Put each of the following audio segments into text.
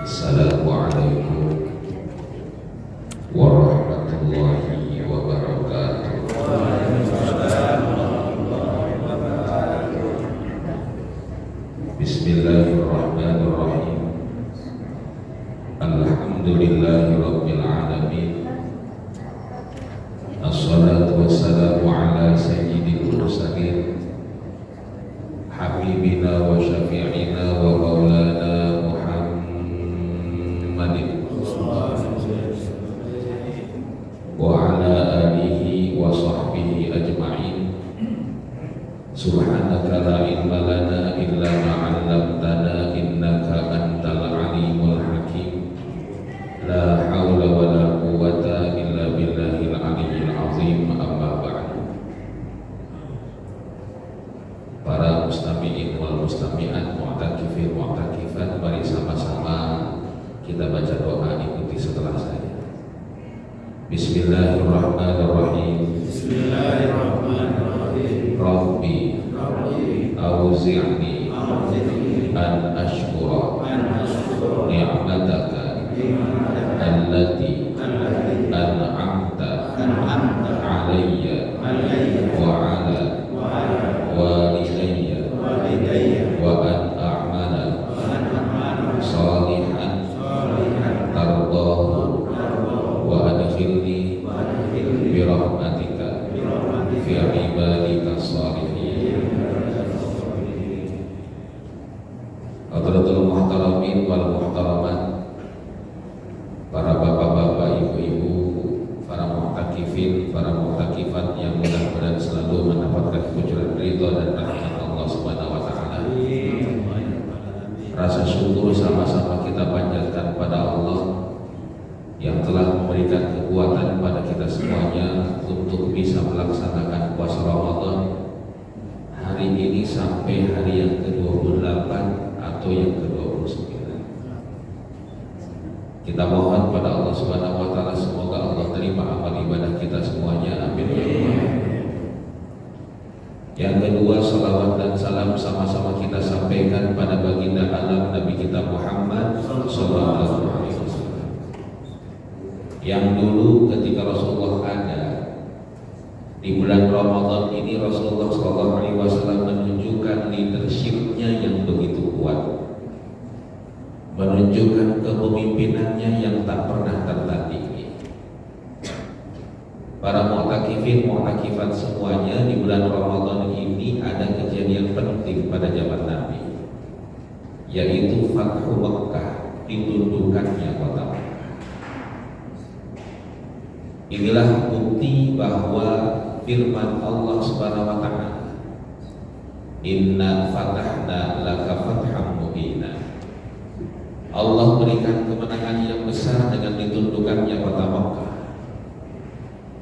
Assalamualaikum warahmatullahi wabarakatuh. Bismillahirrahmanirrahim. Alhamdulillahi rabbil alamin. Assalatu wassalamu ala sayyidil mursalin habibina wa syafi'ina wa maulana Muhammadin wa ala alihi wa sahbihi ajma'in. Subhanaka la ilma lana illa ma 'allamtana innaka antal alimul hakim. La haula wa la quwwata illa billahil aliyyil azim. Amma ba'du. Para mustami'in wal mustami'at, mu'takifin mu'takifat, mari sama-sama kita baca doa, ikuti setelah saya. Bismillahirrahmanirrahim. Bismillahirrahmanirrahim. Rabbi auzi'ni an ashkura ni'mataka allati an'amta alayya wa ala walidayya wa an a'mala salihan tardahu wa adkhilni bi rahmatika fi ibadika shalihin. Hadratul muhtaramin wal muhtaramat, para bapak-bapak, ibu-ibu, para mu'takifin, para mu'takifat yang mudah-mudahan selalu mendapatkan kejujuran ridha dan rahmat Allah Subhanahu wa taala. Rasa syukur sama-sama kita panjatkan pada Allah yang telah memberikan kekuatan pada kita semuanya untuk bisa melaksanakan puasa Ramadan hari ini sampai hari yang ke-28 atau yang ke-29. Kita mohon pada Allah Subhanahu wa taala semoga Allah terima amal ibadah kita semuanya. Amin ya Allah. Yang kedua, salawat dan salam sama-sama kita sampaikan pada baginda alam Nabi kita Muhammad sallallahu alaihi wasallam. Yang dulu ketika Rasulullah ada di bulan Ramadan ini, Rasulullah sallallahu alaihi wasallam menunjukkan leadership-nya yang begitu kuat, menunjukkan kepemimpinannya yang tak pernah tertandingi. Para mu'takifin, mu'takifat semuanya, di bulan Ramadan ini ada kejadian penting pada zaman Nabi, yaitu Fathu Makkah, ditundukkannya kota Makkah. Inilah bukti bahwa firman Allah Subhanahu wa taala, Inna fatahna laka fatham mubina. Allah berikan kemenangan yang besar dengan ditundukkannya kota Makkah.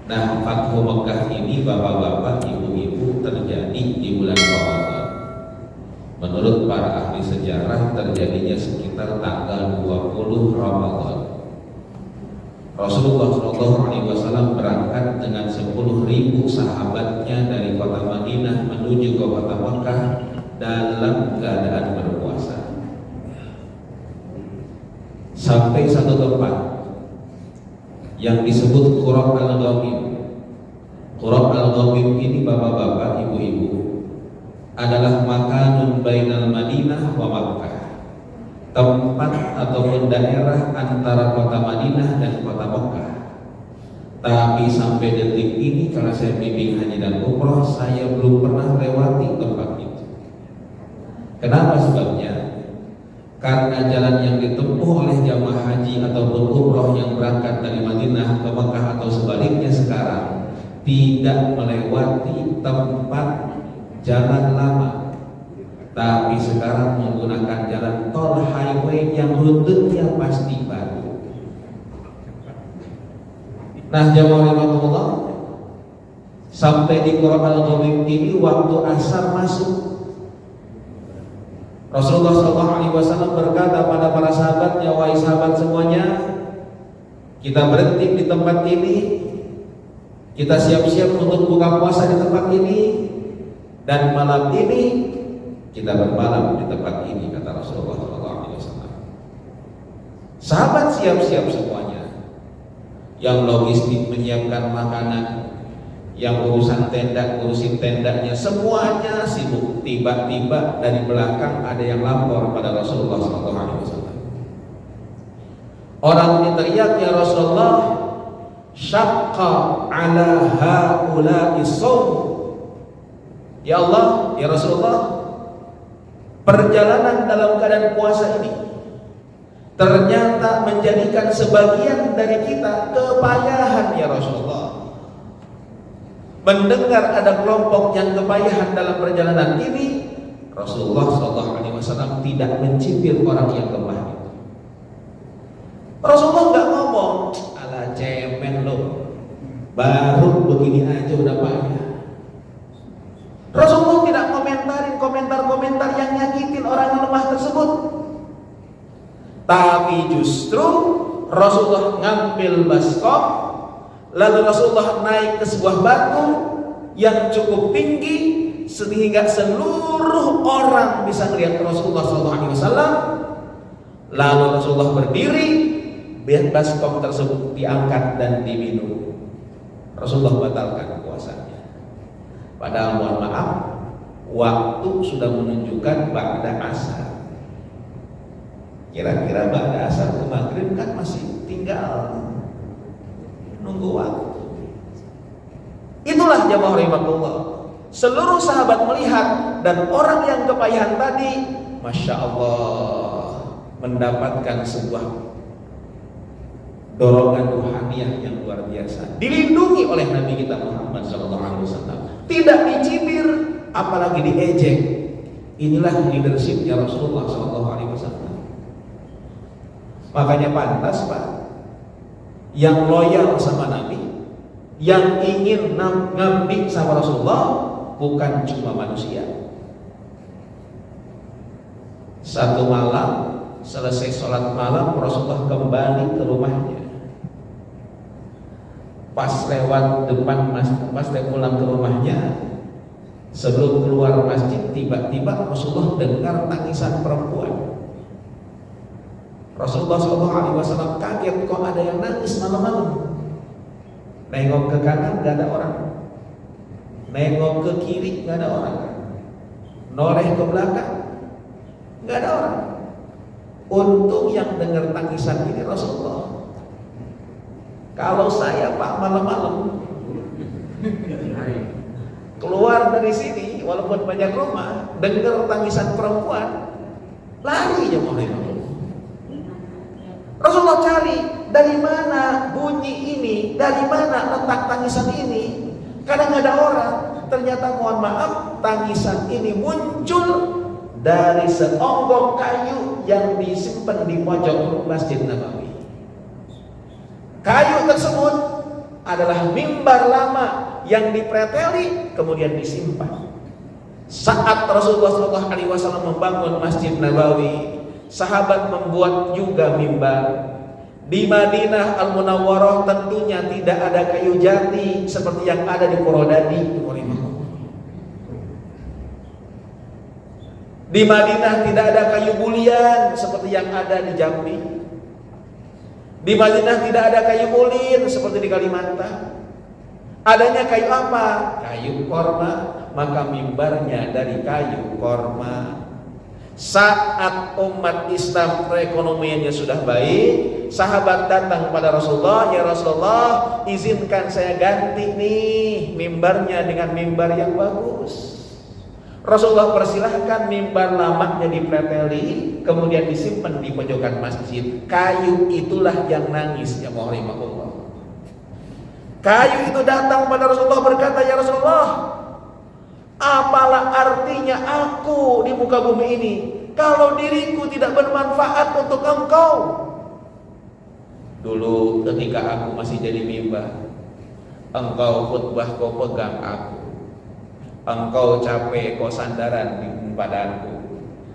Nah, Fathu Makkah ini, bapak-bapak, ibu-ibu, terjadi di bulan Ramadan. Menurut para ahli sejarah, terjadinya sekitar tanggal 20 Ramadan. Rasulullah SAW berangkat dengan 10.000 sahabatnya dari kota Madinah menuju ke kota Makkah dalam keadaan berpuasa. Sampai satu tempat yang disebut Qura al-Ghamim. Qura al-Ghamim ini, bapak-bapak, ibu-ibu, adalah makanun bainal Madinah wa Makkah, tempat ataupun daerah antara kota Madinah dan kota Makkah. Tapi sampai detik ini, kalau saya bimbing haji dan umroh, saya belum pernah lewati tempat itu. Kenapa sebabnya? Karena jalan yang ditempuh oleh jamaah haji ataupun umroh yang berangkat dari Madinah ke Makkah atau sebaliknya sekarang tidak melewati tempat jalan lama, tapi sekarang menggunakan jalan tol highway yang rutenya pasti baru. Nah, jamaah rahmatullah, sampai di Qura al-Ghamim ini waktu asar masuk. Rasulullah SAW berkata pada para sahabatnya, wahai sahabat semuanya, kita berhenti di tempat ini, kita siap-siap untuk buka puasa di tempat ini, dan malam ini kita bermalam di tempat ini, kata Rasulullah SAW. Sahabat siap-siap semuanya. Yang logistik menyiapkan makanan, yang urusan tenda, ngurusin tendanya, semuanya sibuk. Tiba-tiba dari belakang ada yang lapor pada Rasulullah SAW. Orang ini teriak, ya Rasulullah, syaqqa ala haula'i shaum. Ya Allah, ya Rasulullah, perjalanan dalam keadaan puasa ini ternyata menjadikan sebagian dari kita kepayahan ya Rasulullah. Mendengar ada kelompok yang kepayahan dalam perjalanan ini, Rasulullah SAW tidak mencibir orang yang lemah itu. Rasulullah nggak ngomong, ala cemen lo, baru begini aja udah payah. Rasulullah tidak komentarin komentar-komentar yang nyakitin orang yang lemah tersebut. Tapi justru Rasulullah ngambil baskom, lalu Rasulullah naik ke sebuah batu yang cukup tinggi sehingga seluruh orang bisa melihat Rasulullah SAW. Lalu Rasulullah berdiri, baskom tersebut diangkat dan diminum. Rasulullah batalkan puasanya. Padahal mohon maaf, waktu sudah menunjukkan ba'da asar. Kira-kira ba'da asar ke maghrib kan masih tinggal nunggu waktu. Itulah jamaah rahimakumullah. Seluruh sahabat melihat dan orang yang kepayahan tadi, Masya Allah, mendapatkan sebuah dorongan ruhaniyah yang luar biasa. Dilindungi oleh Nabi kita Muhammad SAW. Tidak dicibir, apalagi diejek. Inilah leadershipnya Rasulullah SAW. Makanya pantas Pak, yang loyal sama Nabi, yang ingin ngabdi sama Rasulullah, bukan cuma manusia. Satu malam selesai sholat malam, Rasulullah kembali ke rumahnya. Pas lewat depan pas pulang ke rumahnya, sebelum keluar masjid, tiba-tiba Rasulullah dengar tangisan perempuan. Rasulullah SAW kaget, kok ada yang nangis malam-malam. Nengok ke kanan gak ada orang, nengok ke kiri gak ada orang, noleh ke belakang gak ada orang. Untung yang dengar tangisan ini Rasulullah. Kalau saya Pak malam-malam keluar dari sini, walaupun banyak rumah, dengar tangisan perempuan, lari aja mau. Rasulullah cari, dari mana bunyi ini, dari mana letak tangisan ini. Karena nggak ada orang. Ternyata mohon maaf, tangisan ini muncul dari seonggok kayu yang disimpan di pojok Masjid Nabawi. Kayu tersebut adalah mimbar lama yang dipreteli kemudian disimpan. Saat Rasulullah SAW membangun Masjid Nabawi, sahabat membuat juga mimbar. Di Madinah Al-Munawwarah tentunya tidak ada kayu jati seperti yang ada di Purwodadi. Di Madinah tidak ada kayu bulian seperti yang ada di Jambi. Di Madinah tidak ada kayu ulin seperti di Kalimantan. Adanya kayu apa? Kayu korma, maka mimbarnya dari kayu korma. Saat umat Islam perekonomiannya sudah baik, sahabat datang kepada Rasulullah, ya Rasulullah, izinkan saya ganti nih mimbarnya dengan mimbar yang bagus. Rasulullah persilahkan mimbar lamanya dipreteli, kemudian disimpan di pojokan masjid. Kayu itulah yang nangis, ya Allah. Kayu itu datang kepada Rasulullah berkata, ya Rasulullah, apalah artinya aku di muka bumi ini kalau diriku tidak bermanfaat untuk engkau? Dulu ketika aku masih jadi mimbar, engkau khutbah kau pegang aku, engkau capek kau sandaran di badanku.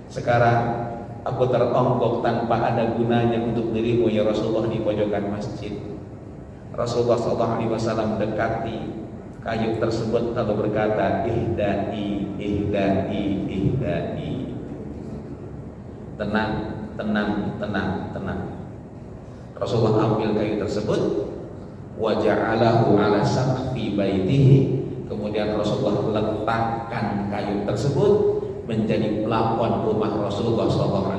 Sekarang aku teronggok tanpa ada gunanya untuk dirimu ya Rasulullah di pojokan masjid. Rasulullah SAW mendekati kayu tersebut lalu berkata, ihdai. Tenang. Rasulullah ambil kayu tersebut, wa ja'alahu ala saqfi baitihi, kemudian Rasulullah letakkan kayu tersebut menjadi plafon rumah Rasulullah SAW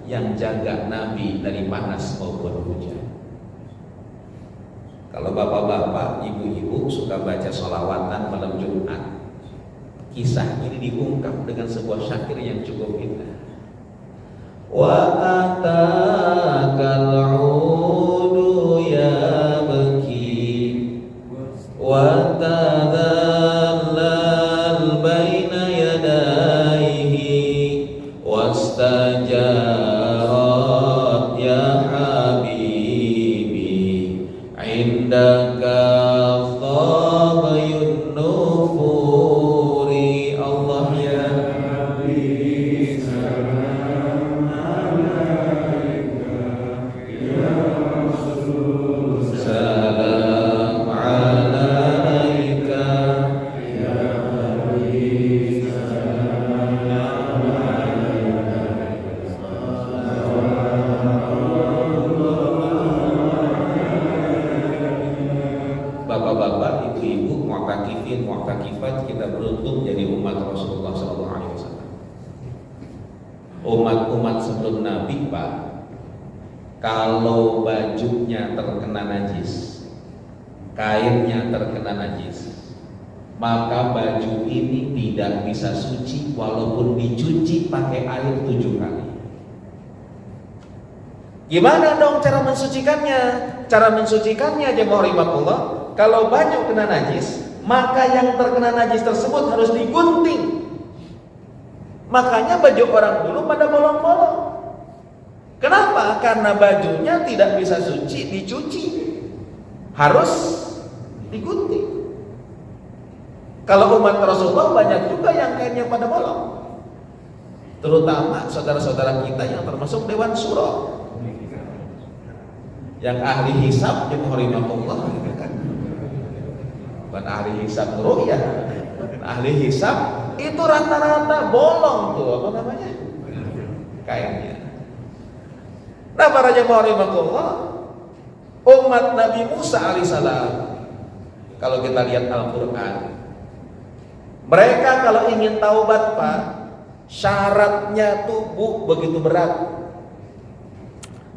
yang jaga Nabi dari panas maupun hujan. Kalau bapak-bapak, ibu-ibu suka baca sholawatan malam Jumat, kisah ini diungkap dengan sebuah syair yang cukup indah. Wa atakal udu ya baki wa tadallal baina yadaihi wastajarat ya habibi indaka khabayun nufuri. Allah ya Nabi salam alaika ya Rasul salam alaika ya Nabi salam alaika. Bapak-bapak, ibu-ibu, mu'takifin, mu'takifat, kita beruntung jadi umat Rasulullah SAW. Umat-umat sebelum Nabi, Pak, kalau bajunya terkena najis, kainnya terkena najis, maka baju ini tidak bisa suci walaupun dicuci pakai air 7 kali. Gimana dong cara mensucikannya? Cara mensucikannya, jemaah rahimakumullah, kalau baju kena najis, maka yang terkena najis tersebut harus digunting. Makanya baju orang dulu pada bolong-bolong. Kenapa? Karena bajunya tidak bisa suci dicuci, harus digunting. Kalau umat Rasulullah banyak juga yang kainnya pada bolong, terutama saudara-saudara kita yang termasuk Dewan Suro, yang ahli hisab, jemaah rahimakumullah, bukan ahli hisab ru'yah, ahli hisab itu rata-rata bolong tuh, apa namanya, kainnya. Nah, para jemaah rahimakumullah, umat Nabi Musa alaihissalam, kalau kita lihat Al-Quran, mereka kalau ingin taubat, Pak, syaratnya tubuh begitu berat.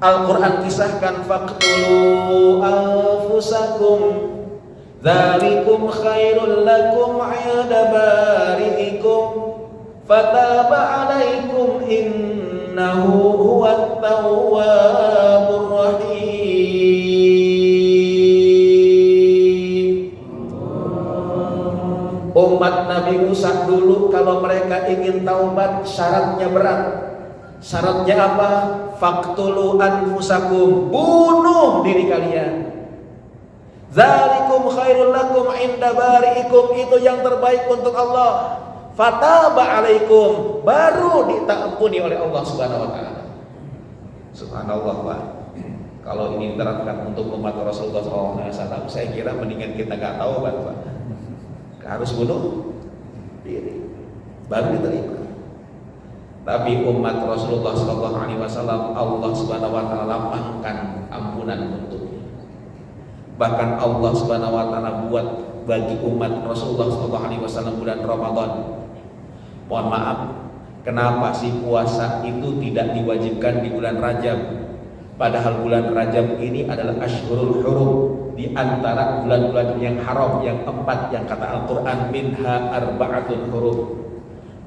Al-Quran kisahkan, faqtulu anfusakum dzalikum khairul lakum 'inda bari'ikum fataba 'alaikum innahu huwat tawwabur rahim. Umat Nabi Musa dulu kalau mereka ingin taubat syaratnya berat. Syaratnya apa? Faqtulu anfusakum, bunuh diri kalian. Dzalikum khairul lakum 'inda bari'ikum, itu yang terbaik untuk Allah. Fataba 'alaikum, baru diampuni oleh Allah Subhanahu wa taala. Subhanallah, Pak. Kalau ini diterapkan untuk umat Rasulullah SAW, saya kira mendingan kita enggak taubat, Pak. Harus bunuh diri baru diterima. Tapi umat Rasulullah SAW, Allah Subhanahu wa taala lapangkan ampunan untuknya. Bahkan Allah Subhanahu wa taala buat bagi umat Rasulullah SAW bulan Ramadan. Mohon maaf, kenapa sih puasa itu tidak diwajibkan di bulan Rajab? Padahal bulan Rajab ini adalah Ashhurul Hurum, di antara bulan-bulan yang haram, yang 4 yang kata Al-Quran minha arba'atun hurum.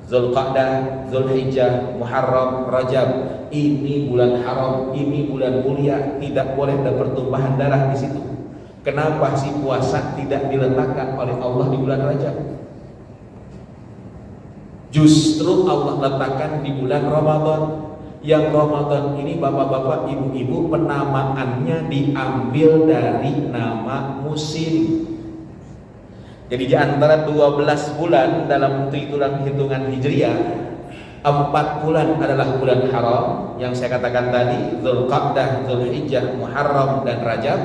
Zulqa'dah, Zulhijjah, Muharram, Rajab. Ini bulan haram, ini bulan mulia, tidak boleh ada pertumpahan darah di situ. Kenapa sih puasa tidak diletakkan oleh Allah di bulan Rajab? Justru Allah letakkan di bulan Ramadan. Yang Ramadan ini bapak-bapak, ibu-ibu, penamaannya diambil dari nama musim. Jadi di antara 12 bulan dalam hitungan Hijriah, 4 bulan adalah bulan haram yang saya katakan tadi, Zulqa'dah, Zulhijjah, Muharram dan Rajab.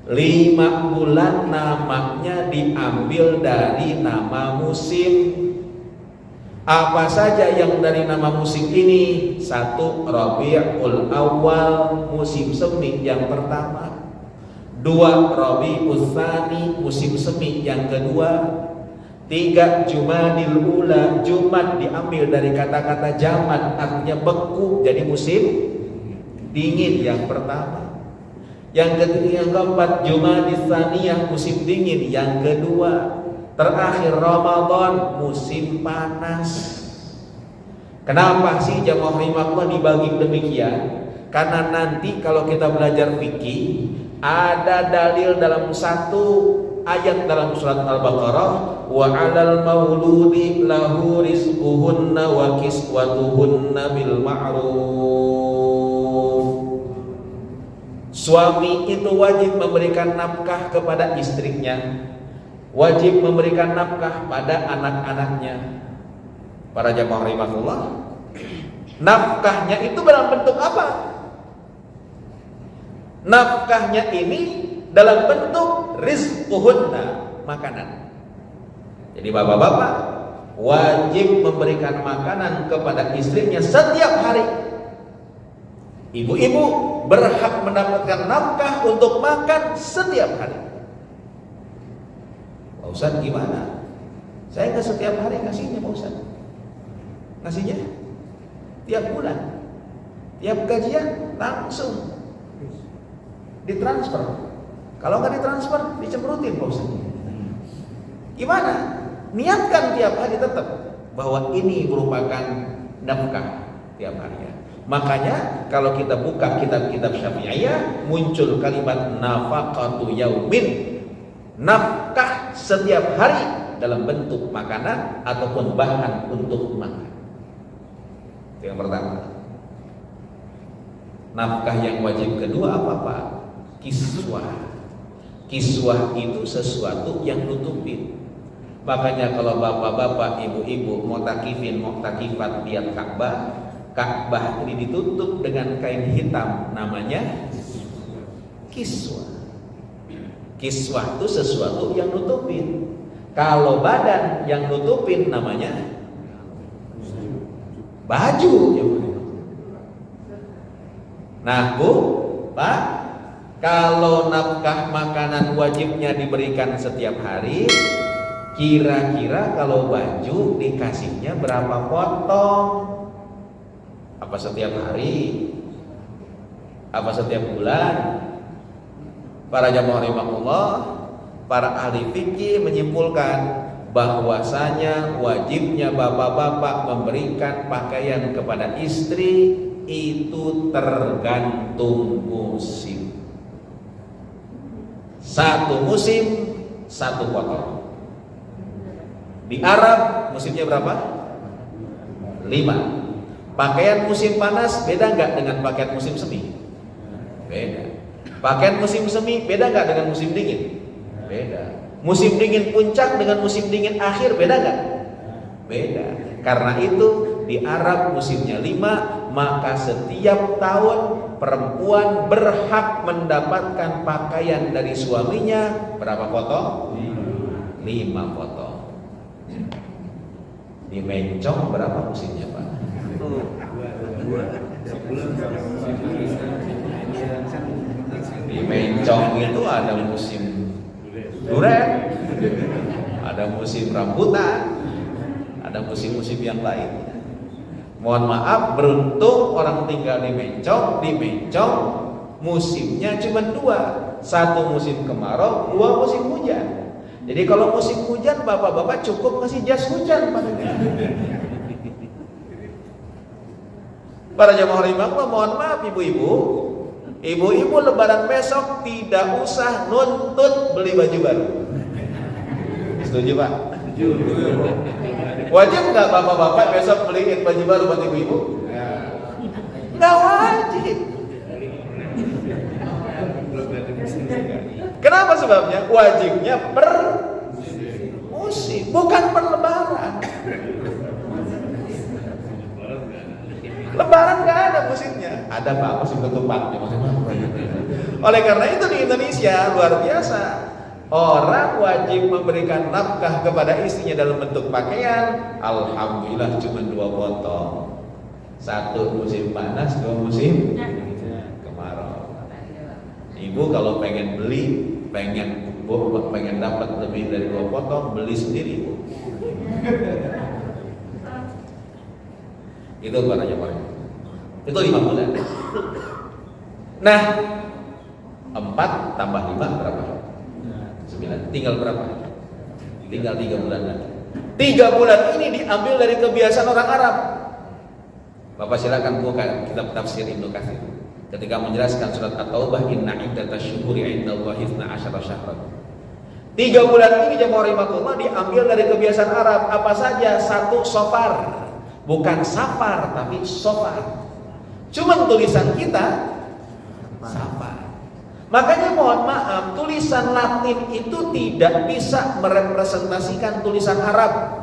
5 bulan namanya diambil dari nama musim. Apa saja yang dari nama musim ini? 1. Rabiul Awal, musim semi yang pertama. 2. Rabiul Tsani, musim semi yang kedua. 3. Jumadil Ula, Jumat diambil dari kata-kata zaman, artinya beku, jadi musim dingin yang pertama. Yang keempat Jumadil Tsaniyah, musim dingin yang kedua. Terakhir Ramadan, musim panas. Kenapa sih jamaah rahimakumullah dibagi demikian? Karena nanti kalau kita belajar fikih, ada dalil dalam satu ayat dalam surat Al-Baqarah, wa 'alal mauludi lahu rizquhunna wa kiswatuhunna bil ma'ruf. Suami itu wajib memberikan nafkah kepada istrinya, wajib memberikan nafkah pada anak-anaknya. Para jamaah rahimahullah, nafkahnya itu dalam bentuk apa? Nafkahnya ini dalam bentuk rizquhunna, makanan. Jadi bapak-bapak wajib memberikan makanan kepada istrinya setiap hari. Ibu-ibu berhak mendapatkan nafkah untuk makan setiap hari. Pak Ustadz gimana? Saya nggak setiap hari ngasihnya Pak Ustadz. Ngasihnya tiap bulan, tiap gajian langsung ditransfer. Kalau nggak ditransfer, dicemrutin Pak Ustadz. Gimana? Niatkan tiap hari tetap bahwa ini merupakan nafkah tiap hari ya. Makanya kalau kita buka kitab-kitab Syafi'iyah, muncul kalimat nafaqatu yaumin, nafkah setiap hari dalam bentuk makanan ataupun bahan untuk makan. Itu yang pertama. Nafkah yang wajib kedua apa Pak? Kiswah. Kiswah itu sesuatu yang nutupin. Makanya kalau bapak-bapak, ibu-ibu mu'takifin, mu'takifat lihat Ka'bah, Ka'bah ini ditutup dengan kain hitam, namanya kiswah. Kiswah itu sesuatu yang nutupin. Kalau badan yang nutupin namanya baju. Nah Bu, Pak, kalau nafkah makanan wajibnya diberikan setiap hari, kira-kira kalau baju dikasihnya berapa potong? Apa setiap hari? Apa setiap bulan? Para jamaah rahimahullah, para ahli fikih menyimpulkan bahwasanya wajibnya bapak-bapak memberikan pakaian kepada istri itu tergantung musim. Satu musim satu potong. Di Arab musimnya berapa? 5. Pakaian musim panas beda nggak dengan pakaian musim semi? Beda. Pakaian musim semi beda nggak dengan musim dingin? Beda. Musim dingin puncak dengan musim dingin akhir beda nggak? Beda. Karena itu di Arab musimnya 5, maka setiap tahun perempuan berhak mendapatkan pakaian dari suaminya berapa potong? 5 potong. Di Mencong berapa musimnya Pak? 2 bulan. Di Mencong itu ada musim duren, ada musim rambutan, ada musim-musim yang lain. Mohon maaf, beruntung orang tinggal di Mencong. Di Mencong musimnya cuma 2, 1 musim kemarau, 2 musim hujan. Jadi kalau musim hujan bapak-bapak cukup ngasih jas hujan pada dia. Para jamaah rahimahullah, mohon maaf ibu-ibu, ibu-ibu lebaran besok tidak usah nuntut beli baju baru. Setuju Pak? Wajib nggak bapak-bapak besok beliin baju baru buat ibu-ibu? Nggak wajib. Kenapa sebabnya? Wajibnya per musim, bukan per lebaran. Lebaran nggak ada musimnya. Ada Pak, musim ketupat. Oleh karena itu di Indonesia luar biasa. Orang wajib memberikan nafkah kepada istrinya dalam bentuk pakaian. Alhamdulillah cuma 2 potong. 1 musim panas, 2 musim kemarau. Ibu kalau pengen beli, pengen dapat lebih dari 2 potong, beli sendiri, Bu. Itu para jemaah. Itu 5 bulan. Nah, 4 tambah 5 berapa? 9. Tinggal berapa? Tinggal 3 bulan lagi. 3 bulan ini diambil dari kebiasaan orang Arab. Bapak silakan buka kitab tafsir Ibnu Katsir. Ketika menjelaskan surat At-Taubah, inna iddatash syuhuri 'indallahi 12 syahran. 3 bulan ini jemaah rahimakumullah diambil dari kebiasaan Arab. Apa saja? 1 Safar. Bukan Safar tapi Safar. Cuman tulisan kita Safar. Makanya mohon maaf, tulisan Latin itu tidak bisa merepresentasikan tulisan Arab.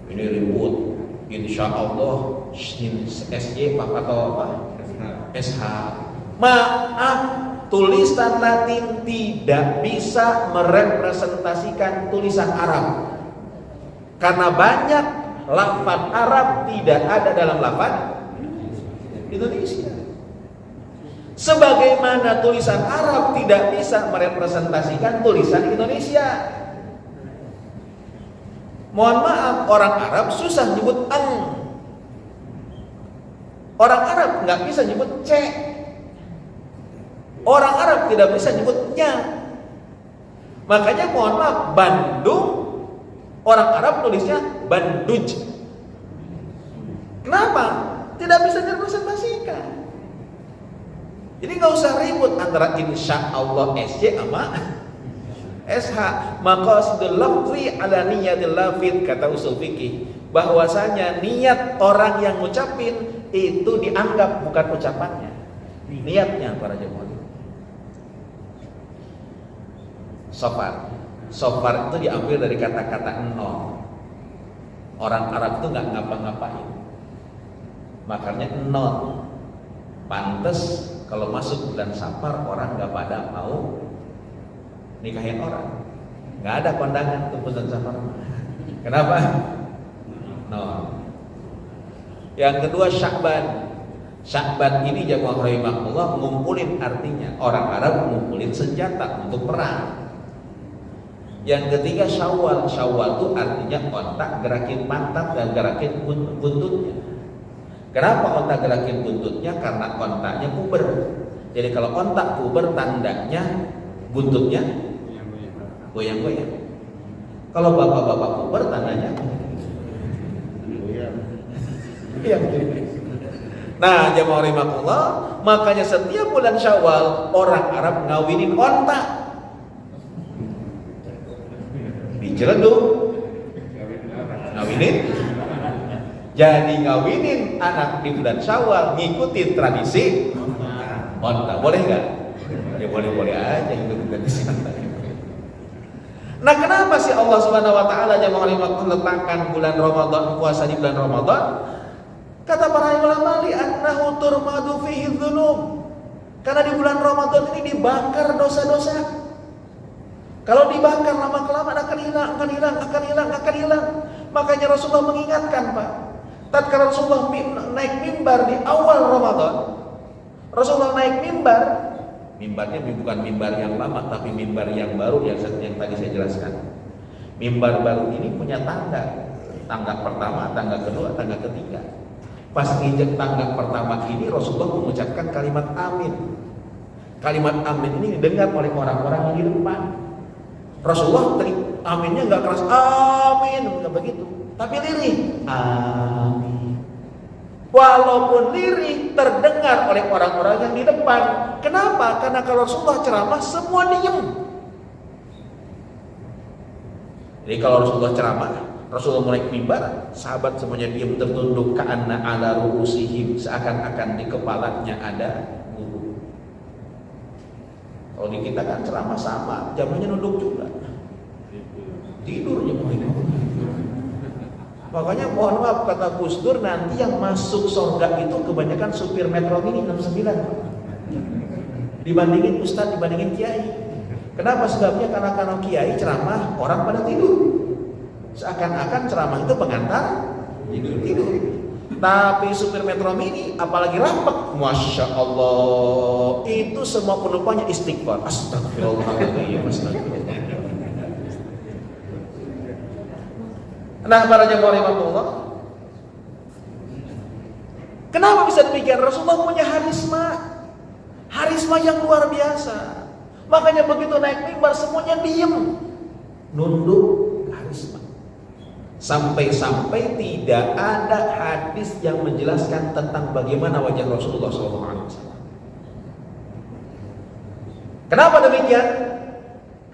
Ini ribut. Insya Allah SY atau apa? SH. Maaf, tulisan Latin tidak bisa merepresentasikan tulisan Arab. Karena banyak lafaz Arab tidak ada dalam lafaz Indonesia. Sebagaimana tulisan Arab tidak bisa merepresentasikan tulisan Indonesia. Mohon maaf, orang Arab susah nyebut ang. Orang Arab nggak bisa nyebut c. Orang Arab tidak bisa nyebut nya. Makanya mohon maaf, Bandung orang Arab tulisnya Banduj. Kenapa? Tidak bisa direpresentasikan. Jadi nggak usah ribut antara insya Allah SY sama SH. Maqasidul lafzi ala niyatil lafid, kata usul fikih, bahwasanya niat orang yang ngucapin itu dianggap bukan ucapannya, niatnya para jemaah. Sofar itu diambil dari kata-kata nol. Orang Arab itu nggak ngapa-ngapain, makanya nol. Pantes kalau masuk bulan Safar orang nggak pada mau nikahin orang, nggak ada kondangan untuk bulan Safar. Kenapa? No. Yang kedua Sya'ban. Sya'ban ini jamaah rahimahullah ngumpulin, artinya orang Arab ngumpulin senjata untuk perang. Yang ketiga Syawal. Syawal itu artinya otak gerakin pantat dan gerakin buntutnya. Kenapa ontak gerakin buntutnya? Karena ontaknya puber. Jadi kalau ontak puber, tandanya buntutnya goyang-goyang. Kalau bapak-bapak puber, tandanya goyang. Nah, jamaah rahimakumullah, makanya setiap bulan Syawal orang Arab ngawinin ontak. Di Ciledug ngawinin. Jadi ngawinin anak di bulan Syawal ngikutin tradisi onta. Boleh nggak? Ya boleh-boleh aja ngikutin tradisi onta. Nah, kenapa sih Allah Subhanahu wa taala jamaah letakkan bulan Ramadan, puasa di bulan Ramadan? Kata para ulama, li annahu turmadu fihi dzunub. Karena di bulan Ramadan ini dibakar dosa-dosa. Kalau dibakar lama-kelamaan akan hilang. Makanya Rasulullah mengingatkan, Pak. Tatkala Rasulullah naik mimbar di awal Ramadan, Rasulullah naik mimbar. Mimbarnya bukan mimbar yang lama, tapi mimbar yang baru yang tadi saya jelaskan. Mimbar baru ini punya tangga. Tangga pertama, tangga kedua, tangga ketiga. Pas nginjek tangga pertama ini Rasulullah mengucapkan kalimat amin. Kalimat amin ini didengar oleh orang-orang yang di depan. Rasulullah aminnya nggak keras amin, nggak begitu, tapi lirih amin. Walaupun lirih terdengar oleh orang-orang yang di depan. Kenapa? Karena kalau Rasulullah ceramah semua diem. Jadi kalau Rasulullah ceramah, Rasulullah naik mimbar, sahabat semuanya diem tertunduk, ka'anna ala ru'usihim, seakan-akan di kepalanya ada guru. Kalau di kita kan ceramah sama, jamnya nunduk juga. Tidur jemaah. Makanya mohon maaf kata Gus Dur, nanti yang masuk surga itu kebanyakan supir Metro Mini 69. Dibandingin ustaz, dibandingin kiai. Kenapa sebabnya? Karena kalau kiai ceramah orang pada tidur. Seakan-akan ceramah itu pengantar tidur. Tapi supir metro mini apalagi rapat, masya Allah, itu semua penumpangnya istighfar. Astagfirullahaladzim, astagfirullah. Nah, para jamaah rahimahullah, kenapa bisa demikian? Rasulullah punya harisma yang luar biasa. Makanya begitu naik mimbar semuanya diem, nunduk harisma. Sampai-sampai tidak ada hadis yang menjelaskan tentang bagaimana wajah Rasulullah SAW. Kenapa demikian?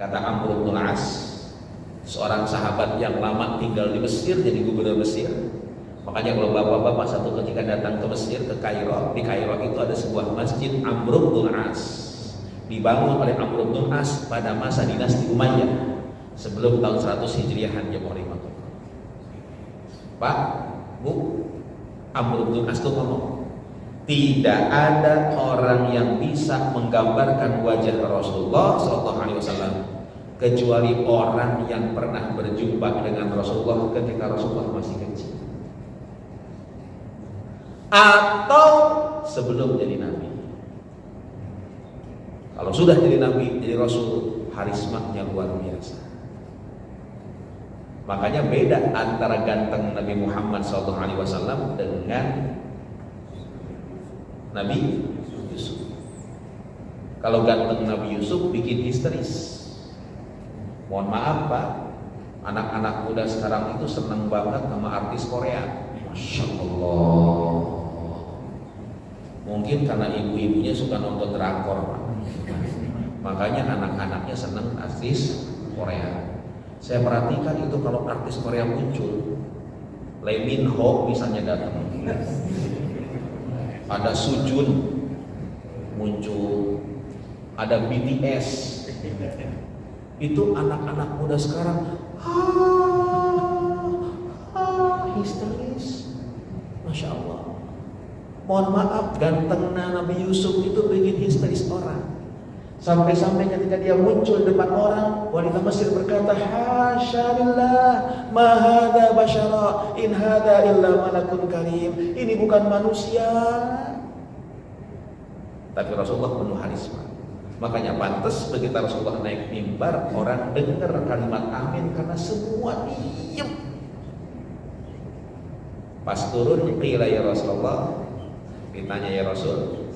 Kata Amr bin As, seorang sahabat yang lama tinggal di Mesir, jadi gubernur Mesir. Makanya kalau bapak-bapak satu ketika datang ke Mesir, ke Kairo, di Kairo itu ada sebuah masjid Amr bin As, dibangun oleh Amr bin As pada masa dinasti Umayyah sebelum tahun 100 Hijriahan. Pak, Bu, Amr bin As itu ngomong, tidak ada orang yang bisa menggambarkan wajah Rasulullah SAW kecuali orang yang pernah berjumpa dengan Rasulullah ketika Rasulullah masih kecil atau sebelum jadi Nabi. Kalau sudah jadi Nabi, jadi Rasul, harismanya luar biasa. Makanya beda antara ganteng Nabi Muhammad SAW dengan Nabi Yusuf. Kalau ganteng Nabi Yusuf bikin histeris. Mohon maaf Pak, anak-anak muda sekarang itu senang banget sama artis Korea. Masya Allah. Mungkin karena ibu-ibunya suka nonton drakor Pak. Makanya anak-anaknya senang artis Korea. Saya perhatikan itu kalau artis Korea muncul, Lee Min Ho misalnya datang, ada Sujun muncul, ada BTS, itu anak-anak muda sekarang histeris, masya Allah. Mohon maaf, gantengnya Nabi Yusuf itu bikin histeris orang. Sampai-sampai ketika dia muncul depan orang, wanita Mesir berkata, "Hasya lillah, ma hadza basyara, in hadza illa malakun karim." Ini bukan manusia. Tapi Rasulullah penuh harisma. Makanya pantas begitu Rasulullah naik mimbar, orang dengar kalimat amin karena semua diam. Pas turun, qila ya Rasulullah, ditanya ya Rasul,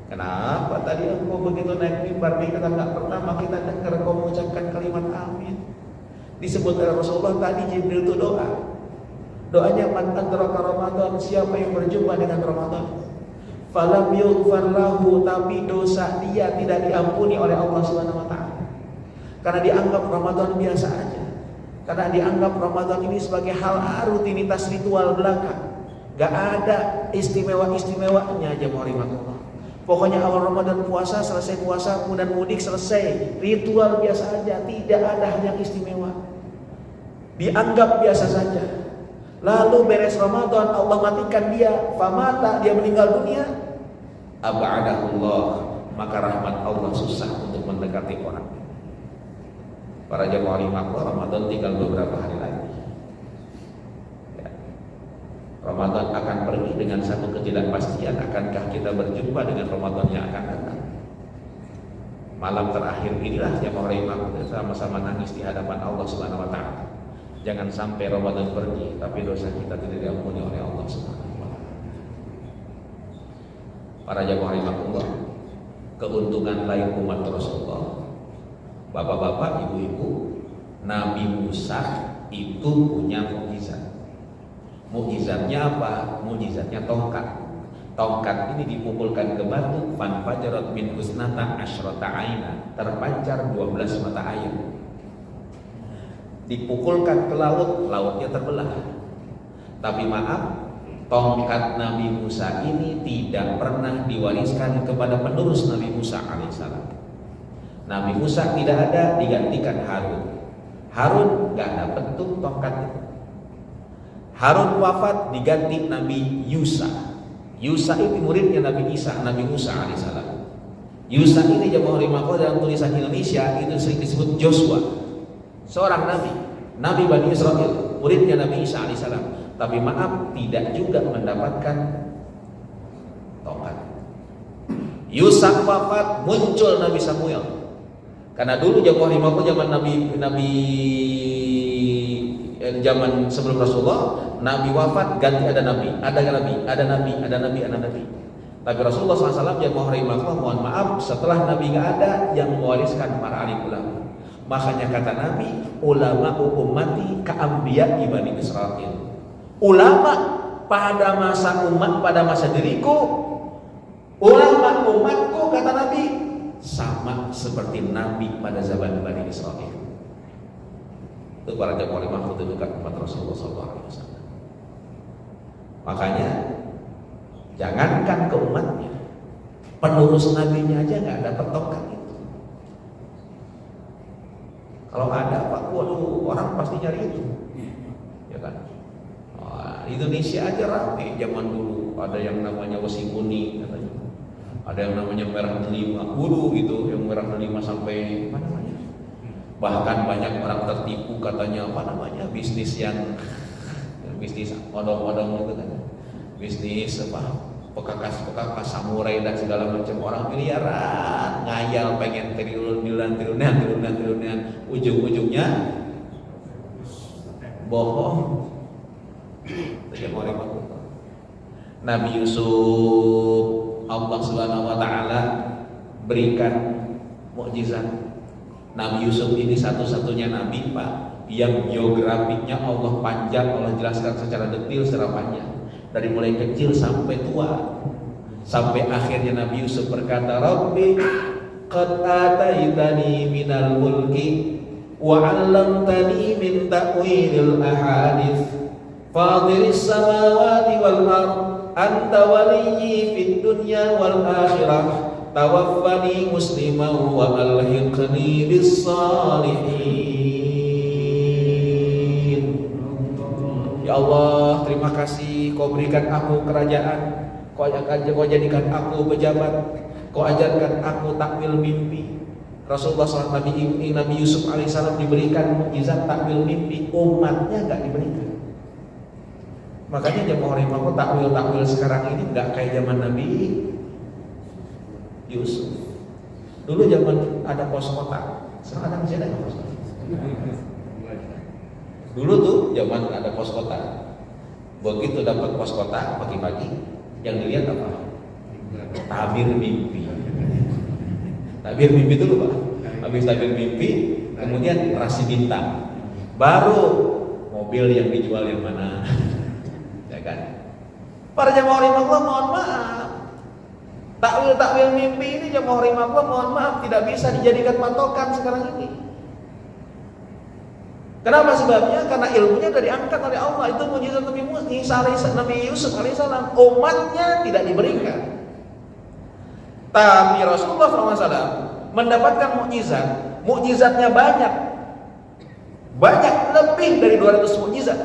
kenapa tadi engkau begitu naik mimbar kita nggak pertama kita dengar kau mengucapkan kalimat amin? Disebut oleh Rasulullah tadi Jibril itu doanya man adraka Ramadan, siapa yang berjumpa dengan Ramadan, falam yughfar lahu, tapi dosa dia tidak diampuni oleh Allah Subhanahu wa taala. Karena dianggap Ramadan biasa aja. Karena dianggap Ramadan ini sebagai hal rutinitas ritual belaka. Gak ada istimewa-istimewanya aja Allah. Pokoknya awal Ramadan puasa, selesai puasa, kemudian mudik selesai, ritual biasa aja, tidak ada hal yang istimewa. Dianggap biasa saja. Lalu beres Ramadan, Allah matikan dia, famata, dia meninggal dunia, ab'adahullah, maka rahmat Allah susah untuk mendekati orang. Para jamaah Ramadan tinggal beberapa hari lagi. Ramadan akan pergi dengan satu ketidakpastian, akankah kita berjumpa dengan Ramadan yang akan datang? Malam terakhir inilah jamaah rahimahullah sama-sama nangis di hadapan Allah Subhanahu wa taala. Jangan sampai Ramadan pergi tapi dosa kita tidak diampuni oleh Allah Subhanahu wa taala. Para jamaah rahimahullah, keuntungan lain umat Rasulullah, bapak-bapak, ibu-ibu, Nabi Musa itu punya mukjizat. Mukjizatnya apa? Mukjizatnya tongkat. Tongkat ini dipukulkan ke batu, fanfajarat min husnata asyrata aina, terpancar 12 mata air. Dipukulkan ke laut, lautnya terbelah. Tapi maaf, tongkat Nabi Musa ini tidak pernah diwariskan kepada penerus Nabi Musa alaihissalam. Nabi Musa tidak ada, digantikan Harun. Harun gak dapat tuh tongkat itu. Harun wafat, diganti Nabi Yusa. Yusa itu muridnya Nabi Isa, Nabi Musa alaihissalam. Yusa ini jamaah rahimahullah dalam tulisan Indonesia itu sering disebut Joshua, seorang nabi, nabi Bani Israel, muridnya Nabi Isa alaihissalam. Tapi maaf, tidak juga mendapatkan tongkat. Yusa wafat, muncul Nabi Samuel. Karena dulu jamaah rahimahullah zaman zaman sebelum Rasulullah, Nabi wafat ganti ada nabi. Tapi Rasulullah SAW jamaah rahimahullah, mohon maaf, setelah Nabi gak ada, yang mewariskan para alim ulama. Makanya kata Nabi, ulama ummati ka'ambiya Bani Israel. Ulama pada masa diriku, ulama umatku, kata Nabi, sama seperti Nabi pada zaman Bani Israel. Itu para jamaah rahimahullah dekat umat Rasulullah SAW. Makanya jangankan ke umatnya, penerus nabinya aja nggak dapat tongkat itu. Kalau ada Pak, waduh, orang pasti nyari itu, ya kan? Indonesia aja rame zaman dulu. Ada yang namanya wesi kuning katanya, ada yang namanya merah delima, waduh gitu, yang merah delima sampai mana namanya? Bahkan banyak orang tertipu katanya bisnis yang bisnis odong-odong itu kan, bisnis pekakas samurai dan segala macam, orang miliaran ngayal pengen triliunan, ujung-ujungnya bohong. Nabi Yusuf Allah Subhanahu wa taala berikan mukjizat. Nabi Yusuf ini satu-satunya nabi, Pak, yang biografinya Allah panjang, Allah jelaskan secara detail, secara panjang, dari mulai kecil sampai tua, sampai akhirnya Nabi Yusuf berkata, Rabbi qad ataitani minal mulki wa 'allamtani min ta'wilil ahadits fadiris samawati wal ard anta waliyyi fid dunya wal akhirah tawaffani musliman wa alhiqni bis salihin. Ya Allah, terima kasih kau berikan aku kerajaan, kau jadikan aku pejabat, kau ajarkan aku takwil mimpi. Rasulullah SAW, Nabi Yusuf alaihissalam diberikan mukjizat takwil mimpi, umatnya nggak diberikan. Makanya jamaah rahimahullah, takwil sekarang ini nggak kayak zaman Nabi Yusuf. Dulu zaman ada pos kota, sekarang masih ada pos kota. Dulu tuh zaman ada pos kota, begitu dapat pos kota pagi-pagi, yang dilihat apa? Tabir mimpi. Tabir mimpi dulu, Pak. Habis tabir mimpi, kemudian rasi bintang, baru mobil yang dijual yang mana. Ya kan? Para jamaah rahimahullah, mohon maaf, takwil mimpi ini jamaah rahimahullah, mohon maaf, tidak bisa dijadikan patokan sekarang ini. Kenapa sebabnya? Karena ilmunya dari diangkat oleh Allah. Itu mukjizat Nabi Yusuf alaihissalam, umatnya tidak diberikan. Tapi Rasulullah SAW mendapatkan mukjizatnya banyak lebih dari 200 mukjizat.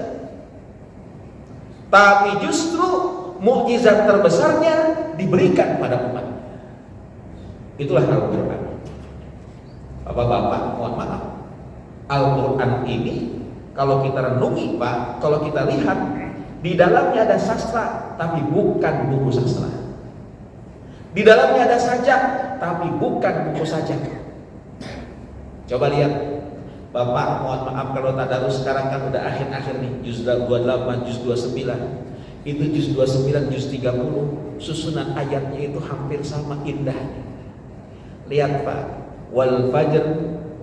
Tapi justru mukjizat terbesarnya diberikan pada umat. Itulah Al-Quran. Bapak-bapak, mohon maaf, Al-Quran ini kalau kita renungi, Pak, kalau kita lihat, di dalamnya ada sastra, tapi bukan buku sastra. Di dalamnya ada sajak, tapi bukan buku sajak. Coba lihat, Bapak, mohon maaf kalau tadarus sekarang kan udah akhir-akhir nih, juz 28, juz 29. Itu juz 29, juz 30, susunan ayatnya itu hampir sama indahnya. Lihat, Pak, wal fajr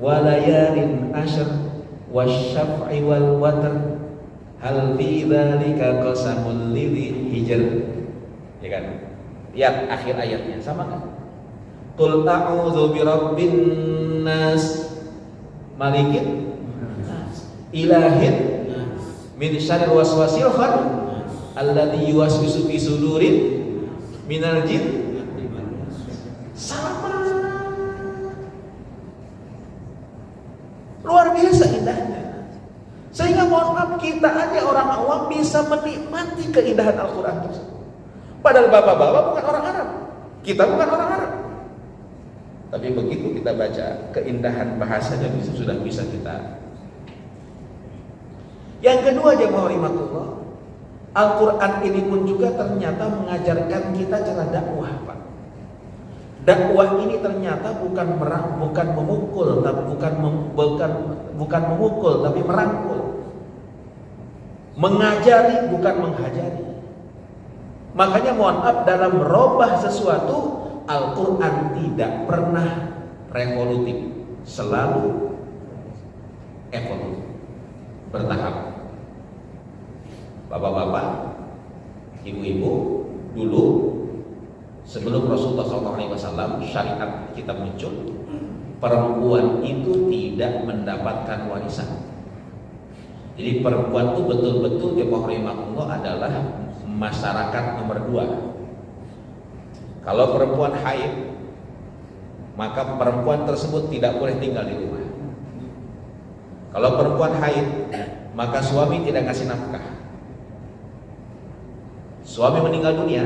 walayalin ashr wasyaf'i wal watr hal fi dzalika qasamul lidhi hijr. Ya kan? Lihat akhir ayatnya, sama kan? Qul a'udzu birabbin nas malikin nas ilahin min syarril waswasil alladzi yuwaswisu fi sudurin minal jin. Sama, luar biasa indahnya. Sehingga mohon maaf, kita aja orang awam bisa menikmati keindahan Al-Quran tersebut. Padahal bapak-bapak bukan orang Arab, kita bukan orang Arab. Tapi begitu kita baca, keindahan bahasanya sudah bisa kita. Yang kedua, jemaah rahimakumullah, Al-Quran ini pun juga ternyata mengajarkan kita cara dakwah, Pak. Dakwah ini ternyata bukan memukul, tapi bukan memukul, tapi merangkul. Mengajari bukan menghajari. Makanya mohon maaf, dalam merubah sesuatu, Al-Quran tidak pernah revolutif, selalu evolutif, bertahap. Bapak-bapak, ibu-ibu, dulu sebelum Rasulullah SAW syariat kita muncul, perempuan itu tidak mendapatkan warisan. Jadi perempuan itu betul-betul jemaah rahimakumullah adalah masyarakat nomor 2. Kalau perempuan haid, maka perempuan tersebut tidak boleh tinggal di rumah. Kalau perempuan haid, maka suami tidak ngasih nafkah. Suami meninggal dunia,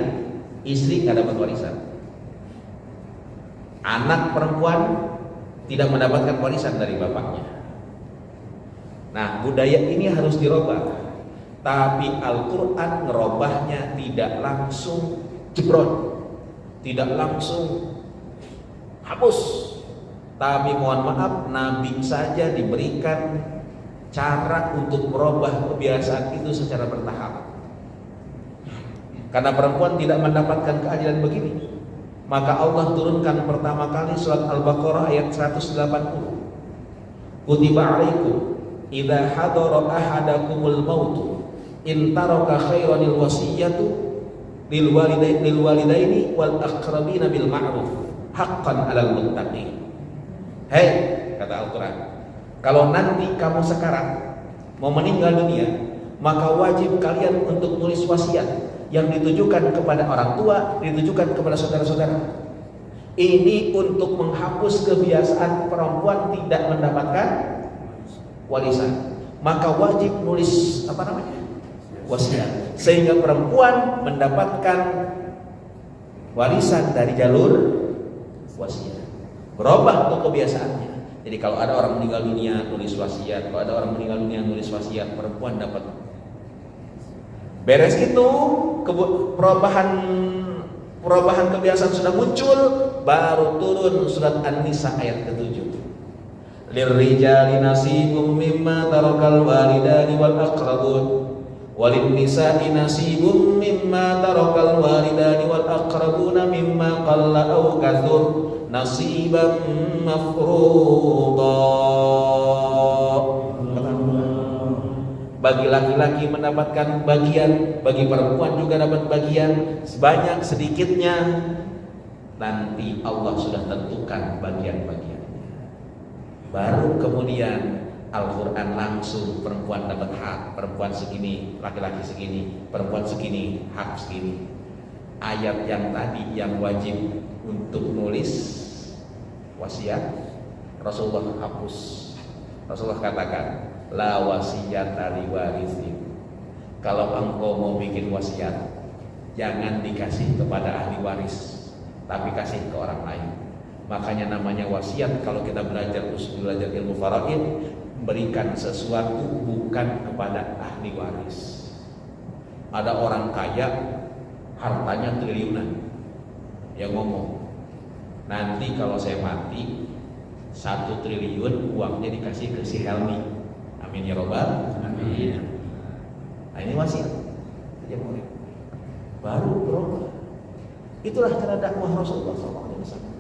istri nggak dapat warisan. Anak perempuan tidak mendapatkan warisan dari bapaknya. Nah, budaya ini harus dirubah. Tapi Al-Quran ngerubahnya tidak langsung jebrot, tidak langsung hapus. Tapi mohon maaf, Nabi saja diberikan cara untuk merubah kebiasaan itu secara bertahap. Karena perempuan tidak mendapatkan keadilan begini, maka Allah turunkan pertama kali surat Al-Baqarah ayat 180. Kutiba alaikum idza hadara ahadakumul mautu in taraka khairanil wasiyatu lil walidaini wal aqrabina bil ma'ruf haqqan 'alal muttaqin. Hei, kata Al-Quran, kalau nanti kamu sekarang mau meninggal dunia, maka wajib kalian untuk nulis wasiat yang ditujukan kepada orang tua, ditujukan kepada saudara-saudara. Ini untuk menghapus kebiasaan perempuan tidak mendapatkan warisan. Maka wajib nulis wasiat, sehingga perempuan mendapatkan warisan dari jalur wasiat. Berubah tuh kebiasaannya. Jadi kalau ada orang meninggal dunia nulis wasiat, kalau ada orang meninggal dunia nulis wasiat, perempuan dapat. Beres itu perubahan kebiasaan sudah muncul, baru turun surat An-Nisa ayat ke-7. Lirrijali nasibum mimma tarakal walidani wal aqrabun walin nisa'i nasibum mimma tarakal walidani wal aqrabuna mimma qalla aw kathur nasiban mafruḍa. Bagi laki-laki mendapatkan bagian, bagi perempuan juga dapat bagian, sebanyak sedikitnya nanti Allah sudah tentukan bagian-bagiannya. Baru kemudian Al-Quran langsung perempuan dapat hak, perempuan segini, laki-laki segini, perempuan segini, hak segini. Ayat yang tadi yang wajib untuk nulis wasiat, Rasulullah hapus. Rasulullah katakan, la wasiyata li warisin. Kalau engkau mau bikin wasiat, jangan dikasih kepada ahli waris, tapi kasih ke orang lain. Makanya namanya wasiat. Kalau kita belajar ilmu faraid, berikan sesuatu bukan kepada ahli waris. Ada orang kaya, hartanya triliunan, yang ngomong, nanti kalau saya mati 1 triliun uangnya dikasih ke si Helmi. Amin ya robbal amin. Nah, ini wasiat. Baru berubah. Itulah cara dakwah Rasulullah SAW.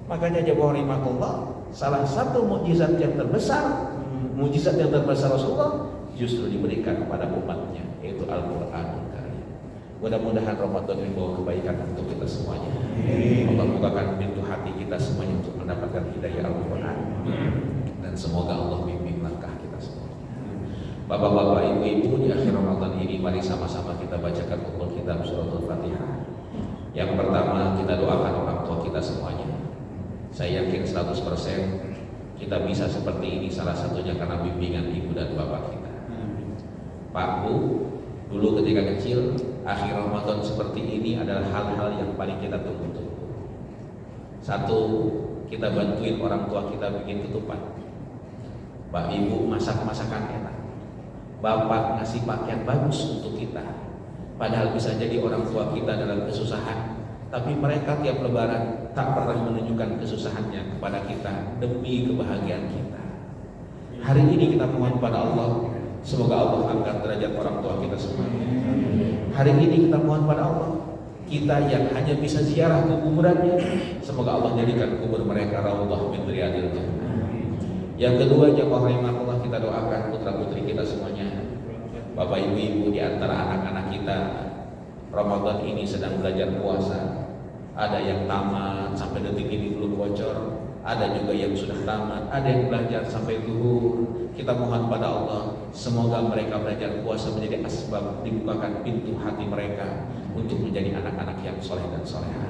Makanya jemaah rahimakumullah, salah satu mukjizat yang terbesar Rasulullah justru diberikan kepada umatnya, yaitu Al-Quran Karim. Mudah-mudahan Ramadan ini membawa kebaikan untuk kita semuanya. Allah bukakan pintu hati kita semuanya untuk mendapatkan hidayah Al-Quran, dan semoga Allah bimbing langkah kita semuanya. Bapak-bapak, ibu-ibu, di akhir Ramadan ini mari sama-sama kita bacakan ummul kitab suratul Fatihah. Yang pertama, kita doakan orang tua kita semuanya. Saya yakin 100% kita bisa seperti ini, salah satunya karena bimbingan ibu dan bapak kita. Pak Bu, dulu ketika kecil, akhir Ramadan seperti ini adalah hal-hal yang paling kita tunggu-tunggu. Satu, kita bantuin orang tua kita bikin ketupat. Pak Ibu masak masakan enak. Bapak ngasih pakaian bagus untuk kita. Padahal bisa jadi orang tua kita dalam kesusahan, tapi mereka tiap lebaran tak pernah menunjukkan kesusahannya kepada kita demi kebahagiaan kita. Hari ini kita mohon pada Allah, semoga Allah angkat derajat orang tua kita semua. Hari ini kita mohon pada Allah, kita yang hanya bisa ziarah ke kuburannya, semoga Allah jadikan kubur mereka raudhah min riyadil jannah. Yang kedua, jamaah rahimahullah, kita doakan putra putri kita semuanya. Bapak ibu-ibu di antara anak-anak kita Ramadan ini sedang belajar puasa. Ada yang tamat sampai detik ini belum bocor, ada juga yang sudah tamat, ada yang belajar sampai zuhur. Kita mohon pada Allah, semoga mereka belajar puasa menjadi asbab dibukakan pintu hati mereka untuk menjadi anak-anak yang soleh dan solehah.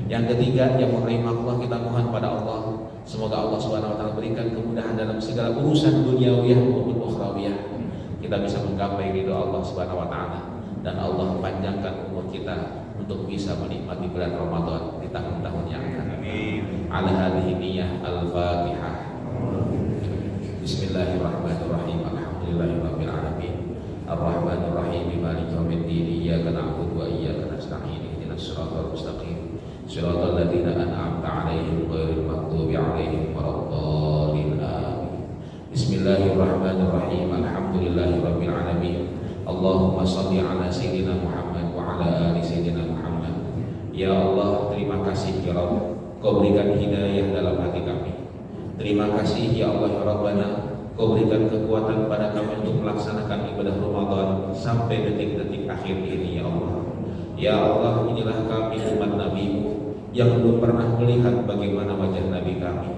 Yang ketiga, yang rahimahullah, kita mohon pada Allah, semoga Allah Subhanahu wa taala berikan kemudahan dalam segala urusan duniawiyah maupun ukhrawiyah. Kita bisa menggapai ridho Allah Subhanahu wa taala, dan Allah panjangkan umur kita untuk bisa menikmati bulan Ramadan di tahun-tahun yang akan datang. Ala hadhihi niyyah al-Fatihah. Bismillahirrahmanirrahim. Alhamdulillahirabbil alamin. Arrahmanir rahim. Maliki yaumiddin. Iyyaka na'budu wa iyyaka nasta'in. Ihdinas siratal mustaqim. Siratal ladzina an'amta 'alaihim ghairil maghdubi 'alaihim waladdallin. Bismillahirrahmanirrahim. Alhamdulillahirabbil alamin. Allahumma shalli ala sayyidina Muhammad wa ala ali sayyidina Muhammad. Ya Allah, terima kasih ya Rabb, Kau berikan hidayah dalam hati kami. Terima kasih ya Allah ya Rabbana, Kau berikan kekuatan pada kami untuk melaksanakan ibadah Ramadan sampai detik-detik akhir ini ya Allah. Ya Allah, inilah kami umat Nabi-Mu yang belum pernah melihat bagaimana wajah Nabi kami.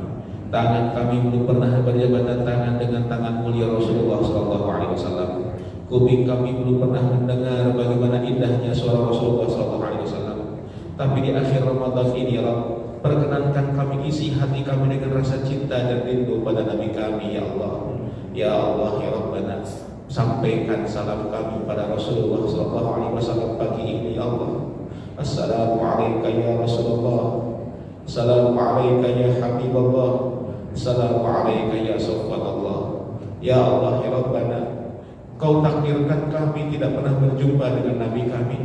Tangan kami belum pernah berjabatan tangan dengan tangan mulia Rasulullah SAW. Kuping kami belum pernah mendengar bagaimana indahnya suara Rasulullah SAW. Tapi di akhir Ramadan ini ya Rabb, perkenankan kami isi hati kami dengan rasa cinta dan rindu pada Nabi kami ya Allah. Ya Allah ya Rabbana, sampaikan salam kami pada Rasulullah SAW pagi ini ya Allah. Assalamualaikum ya Rasulullah. Assalamualaikum ya Habibullah. Assalamualaikum ya Safwatullah. Ya Allah ya Rabbana, Kau takdirkan kami tidak pernah berjumpa dengan Nabi kami.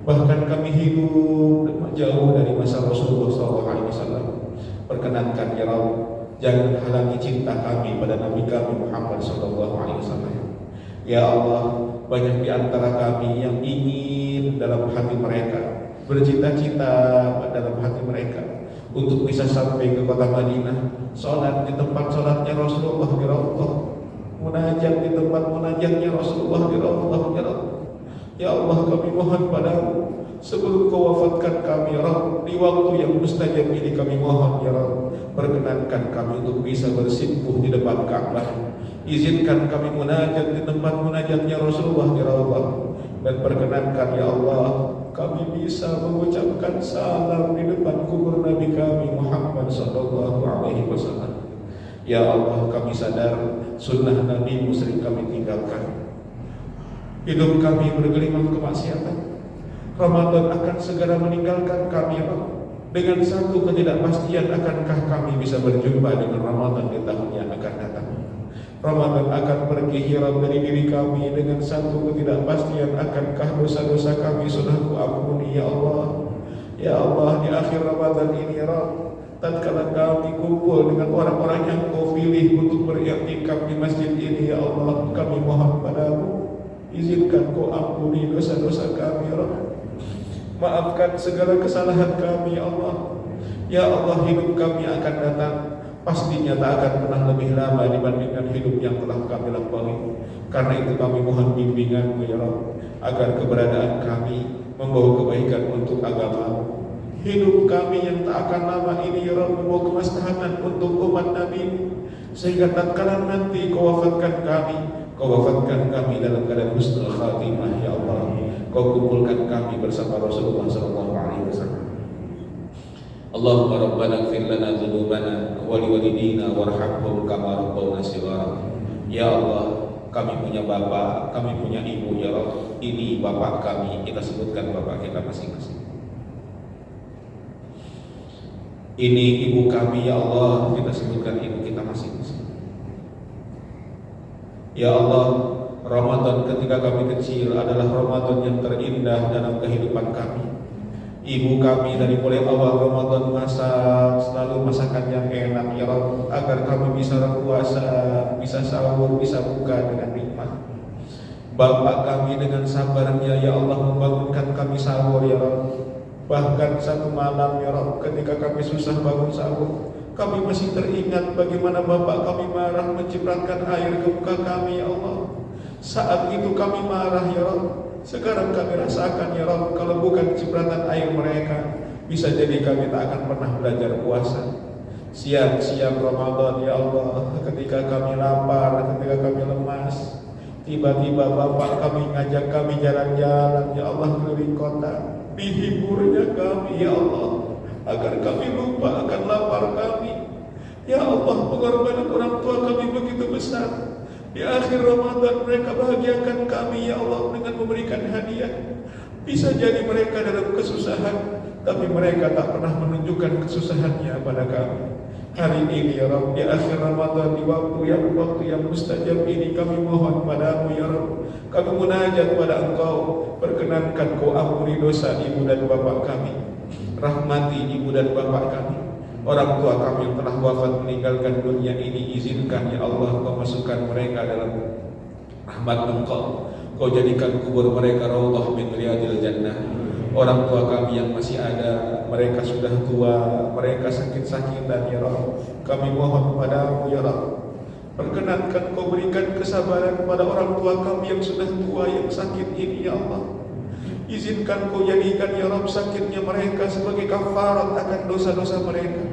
Bahkan kami hidup jauh dari masa Rasulullah SAW. Perkenankan ya Rabb, jangan halangi cinta kami pada Nabi kami Muhammad SAW. Ya Allah, banyak di antara kami yang ingin dalam hati mereka, bercita-cita dalam hati mereka untuk bisa sampai ke kota Madinah, sholat di tempat sholatnya Rasulullah di Raudhah, munajat di tempat munajatnya Rasulullah di Raudhah ya Rabb. Ya Allah, kami mohon padamu, sebelum Kau wafatkan kami ya Rabb, di waktu yang mustajab ini kami mohon ya Rabb, perkenankan kami untuk bisa bersimpuh di depan Ka'bah. Izinkan kami munajat di tempat munajatnya Rasulullah di Raudhah, dan perkenankan ya Allah, kami bisa mengucapkan salam di depan kubur Nabi kami Muhammad SAW. Ya Allah, kami sadar sunnah Nabi sering kami tinggalkan. Hidup kami bergelimang kemaksiatan. Ramadan akan segera meninggalkan kami ya Allah. Dengan satu ketidakpastian, akankah kami bisa berjumpa dengan Ramadan di tahun yang akan datang? Ramadan akan pergi hilang dari diri kami dengan satu ketidakpastian, akankah dosa-dosa kami sudah Ku ampuni ya Allah. Ya Allah, di akhir Ramadan ini ya Rabb, tatkala kami kumpul dengan orang-orang yang Kau pilih untuk beriktikaf di masjid ini ya Allah, kami mohon padamu, izinkan Kau ampuni dosa-dosa kami ya Rabb. Maafkan segala kesalahan kami ya Allah. Ya Allah, hidup kami akan datang, pastinya tak akan pernah lebih lama dibandingkan hidup yang telah kami lampaui. Karena itu kami mohon bimbingan-Mu ya Rabb, agar keberadaan kami membawa kebaikan untuk agama-Mu. Hidup kami yang tak akan lama ini ya Rabb, membawa kemaslahatan untuk umat Nabi, sehingga tatkala nanti Kau wafatkan kami dalam keadaan husnul khatimah ya Allah. Kau kumpulkan kami bersama Rasulullah SAW. Allahumma rabbana ighfir lana dzunubana wa liwalidina warhamhum kama rabbawna shighara. Ya Allah, kami punya bapak, kami punya ibu ya Rabb. Ini bapak kami, kita sebutkan bapak kita masing-masing. Ini ibu kami ya Allah, kita sebutkan ibu kita masing-masing. Ya Allah, Ramadan ketika kami kecil adalah Ramadan yang terindah dalam kehidupan kami. Ibu kami dari mulai awal Ramadan masak selalu masakan yang enak ya Allah, agar kami bisa berpuasa, bisa sahur, bisa buka dengan nikmat. Bapak kami dengan sabarnya ya Allah membangunkan kami sahur ya Allah. Bahkan satu malam ya Allah ketika kami susah bangun sahur, kami masih teringat bagaimana bapak kami marah mencipratkan air ke muka kami ya Allah. Saat itu kami marah ya Allah. Sekarang kami rasakan ya Allah, kalau bukan cipratan air mereka, bisa jadi kami tak akan pernah belajar puasa. Siang-siang Ramadan ya Allah, ketika kami lapar, ketika kami lemas, tiba-tiba bapak kami ngajak kami jalan-jalan ya Allah keliling kota. Dihiburnya kami ya Allah, agar kami lupa akan lapar kami. Ya Allah, pengorbanan orang tua kami begitu besar. Di akhir Ramadan mereka bahagiakan kami ya Allah dengan memberikan hadiah. Bisa jadi mereka dalam kesusahan, tapi mereka tak pernah menunjukkan kesusahannya pada kami. Hari ini ya Rabb, di akhir Ramadan, di waktu yang mustajab ini, kami mohon padamu ya Rabb, kami munajat pada Engkau, perkenankan Kau ampuni dosa ibu dan bapak kami, rahmati ibu dan bapak kami. Orang tua kami yang telah wafat meninggalkan dunia ini, izinkan ya Allah Kau masukkan mereka dalam rahmat Engkau. Kau jadikan kubur mereka raudhah min riyadil jannah. Orang tua kami yang masih ada, mereka sudah tua, mereka sakit-sakitan ya Rabb. Kami mohon padamu ya Rabb, perkenankan Kau berikan kesabaran kepada orang tua kami yang sudah tua, yang sakit ini ya Allah. Izinkan Kau jadikan ya Rabb sakitnya mereka sebagai kafarat akan dosa-dosa mereka,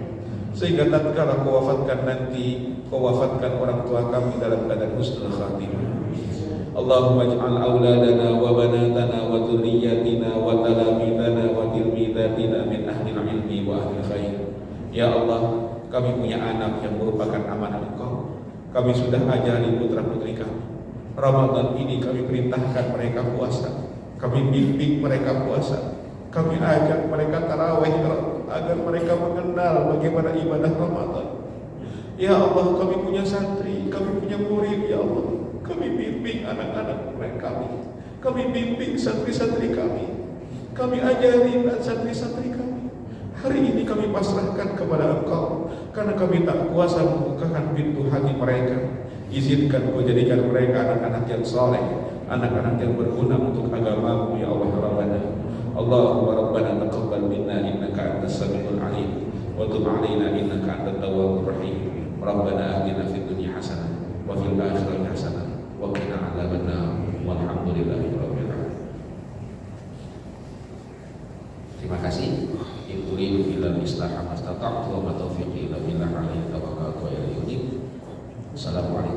sehingga tatkala Kau wafatkan nanti, Kau wafatkan orang tua kami dalam keadaan husnul khatimah. Allahumma ij'al auladana wa banatana wa dhurriyyatina wa talamidana wa tilmidatina min ahli ilmi wa ahli khair. Ya Allah, kami punya anak yang merupakan amanah Engkau. Kami sudah ajari putra-putri kami. Ramadan ini kami perintahkan mereka puasa. Kami bimbing mereka puasa. Kami ajak mereka tarawih agar mereka mengenal bagaimana ibadah Ramadan. Ya Allah, kami punya santri, kami punya murid ya Allah. Kami bimbing anak-anak kami. Kami bimbing santri-santri kami. Kami ajari santri-santri kami. Hari ini kami pasrahkan kepada Engkau, karena kami tak kuasa membukakan pintu hati mereka. Izinkan Kau jadikan mereka anak-anak yang saleh, anak-anak yang berguna untuk agama-Mu ya Allah Rabbana. Allahumma Rabbana taqabbal minna innaka antas samiul alim wa tub alaina innaka antat tawwabur rahim. Rabbana atina fid dunya hasanah wa fil akhirati hasanah wa qina adzabannar. Walhamdulillahirabbil alamin. Terima kasih. In uridu illa al-islah ma istata'tu wa ma taufiqi illa billah, alaihi tawakkaltu wa ilaihi unib. Assalamualaikum.